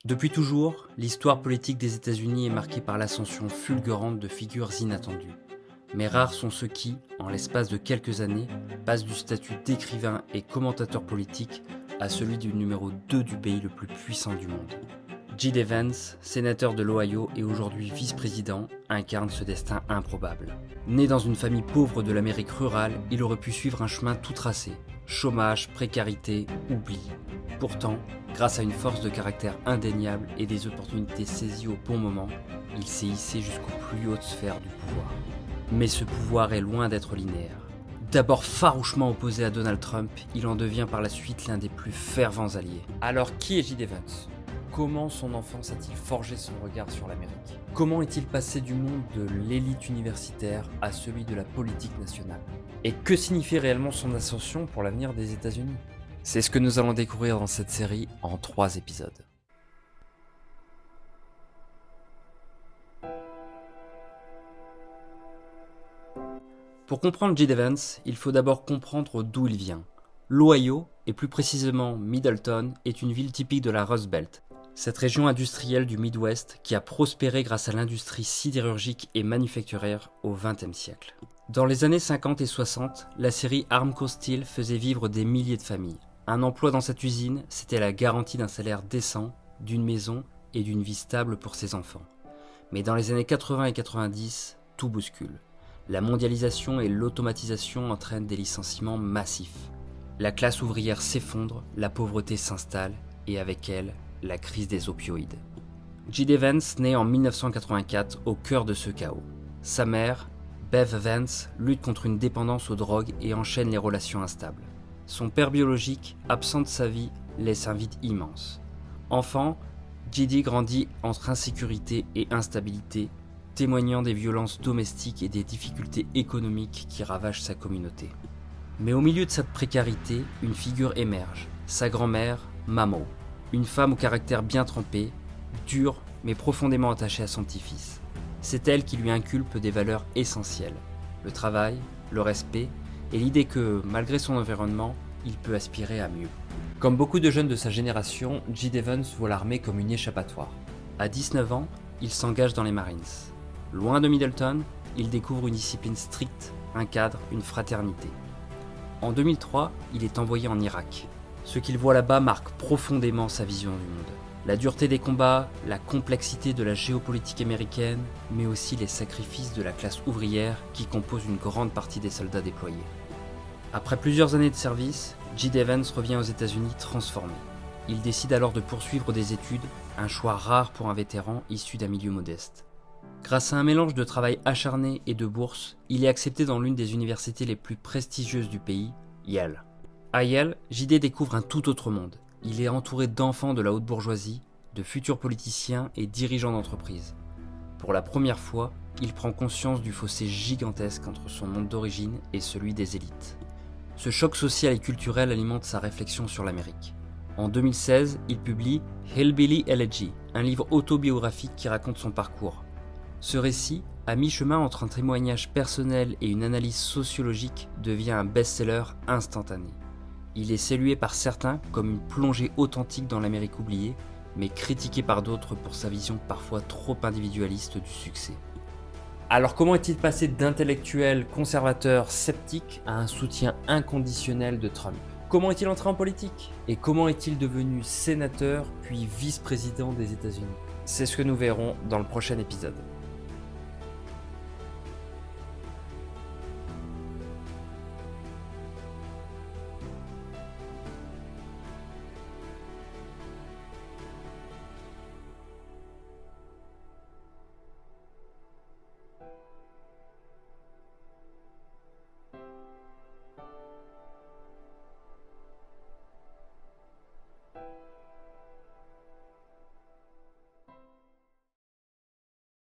Depuis toujours, l'histoire politique des États-Unis est marquée par l'ascension fulgurante de figures inattendues. Mais rares sont ceux qui, en l'espace de quelques années, passent du statut d'écrivain et commentateur politique à celui du numéro 2 du pays le plus puissant du monde. J.D. Vance, sénateur de l'Ohio et aujourd'hui vice-président, incarne ce destin improbable. Né dans une famille pauvre de l'Amérique rurale, il aurait pu suivre un chemin tout tracé. Chômage, précarité, oubli. Pourtant, grâce à une force de caractère indéniable et des opportunités saisies au bon moment, il s'est hissé jusqu'aux plus hautes sphères du pouvoir. Mais ce pouvoir est loin d'être linéaire. D'abord farouchement opposé à Donald Trump, il en devient par la suite l'un des plus fervents alliés. Alors qui est J.D. Vance ? Comment son enfance a-t-il forgé son regard sur l'Amérique ? Comment est-il passé du monde de l'élite universitaire à celui de la politique nationale ? Et que signifie réellement son ascension pour l'avenir des États-Unis ? C'est ce que nous allons découvrir dans cette série en 3 épisodes. Pour comprendre J.D. Vance, il faut d'abord comprendre d'où il vient. L'Ohio, et plus précisément Middleton, est une ville typique de la Rust Belt. Cette région industrielle du Midwest qui a prospéré grâce à l'industrie sidérurgique et manufacturière au XXe siècle. Dans les années 50 et 60, la série Armco Steel faisait vivre des milliers de familles. Un emploi dans cette usine, c'était la garantie d'un salaire décent, d'une maison et d'une vie stable pour ses enfants. Mais dans les années 80 et 90, tout bouscule. La mondialisation et l'automatisation entraînent des licenciements massifs. La classe ouvrière s'effondre, la pauvreté s'installe et avec elle, la crise des opioïdes. J.D. Vance naît en 1984 au cœur de ce chaos. Sa mère, Bev Vance, lutte contre une dépendance aux drogues et enchaîne les relations instables. Son père biologique, absent de sa vie, laisse un vide immense. Enfant, J.D. grandit entre insécurité et instabilité, témoignant des violences domestiques et des difficultés économiques qui ravagent sa communauté. Mais au milieu de cette précarité, une figure émerge, sa grand-mère, Mamo. Une femme au caractère bien trempé, dure mais profondément attachée à son petit-fils. C'est elle qui lui inculpe des valeurs essentielles, le travail, le respect et l'idée que, malgré son environnement, il peut aspirer à mieux. Comme beaucoup de jeunes de sa génération, J.D. Vance voit l'armée comme une échappatoire. À 19 ans, il s'engage dans les Marines. Loin de Middleton, il découvre une discipline stricte, un cadre, une fraternité. En 2003, il est envoyé en Irak. Ce qu'il voit là-bas marque profondément sa vision du monde. La dureté des combats, la complexité de la géopolitique américaine, mais aussi les sacrifices de la classe ouvrière qui compose une grande partie des soldats déployés. Après plusieurs années de service, J.D. Vance revient aux États-Unis transformé. Il décide alors de poursuivre des études, un choix rare pour un vétéran issu d'un milieu modeste. Grâce à un mélange de travail acharné et de bourse, il est accepté dans l'une des universités les plus prestigieuses du pays, Yale. À Yale, J.D. découvre un tout autre monde. Il est entouré d'enfants de la haute bourgeoisie, de futurs politiciens et dirigeants d'entreprises. Pour la première fois, il prend conscience du fossé gigantesque entre son monde d'origine et celui des élites. Ce choc social et culturel alimente sa réflexion sur l'Amérique. En 2016, il publie Hillbilly Elegy, un livre autobiographique qui raconte son parcours. Ce récit, à mi-chemin entre un témoignage personnel et une analyse sociologique, devient un best-seller instantané. Il est salué par certains comme une plongée authentique dans l'Amérique oubliée, mais critiqué par d'autres pour sa vision parfois trop individualiste du succès. Alors comment est-il passé d'intellectuel conservateur sceptique à un soutien inconditionnel de Trump ? Comment est-il entré en politique ? Et comment est-il devenu sénateur puis vice-président des États-Unis ? C'est ce que nous verrons dans le prochain épisode.